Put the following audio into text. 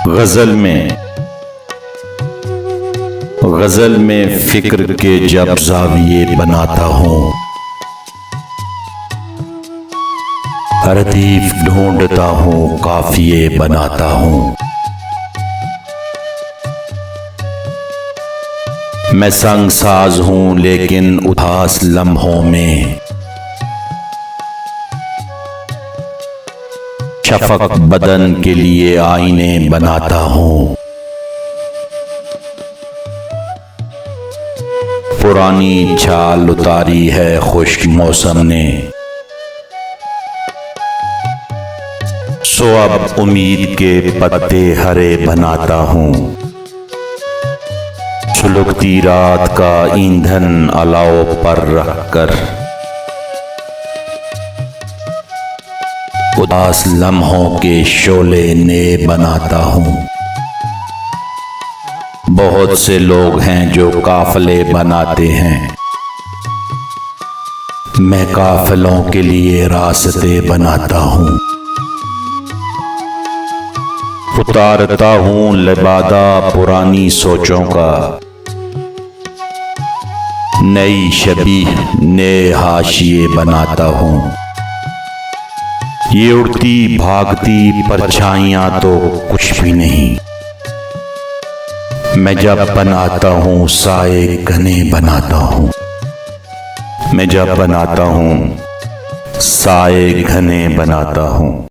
गजल में फिक्र के जब ज़ाविये बनाता हूँ, रदीफ ढूंढता हूँ, काफिये बनाता हूँ। मैं संगसाज हूँ लेकिन उदास लम्हों में शफक बदन के लिए आईने बनाता हूँ। पुरानी छाल उतारी है खुश्क मौसम ने, सो अब उम्मीद के पत्ते हरे बनाता हूँ। सुलगती रात का ईंधन अलाव पर रखकर उदास लम्हों के शोले ने बनाता हूँ। बहुत से लोग हैं जो काफले बनाते हैं, मैं काफिलों के लिए रास्ते बनाता हूँ। उतारता हूँ लिबादा पुरानी सोचों का, नई शबीह नए हाशिए बनाता हूँ। ये उड़ती भागती परछाइयाँ तो कुछ भी नहीं, मैं जब बनाता हूँ साए घने बनाता हूँ। मैं जब बनाता हूँ साए घने बनाता हूँ।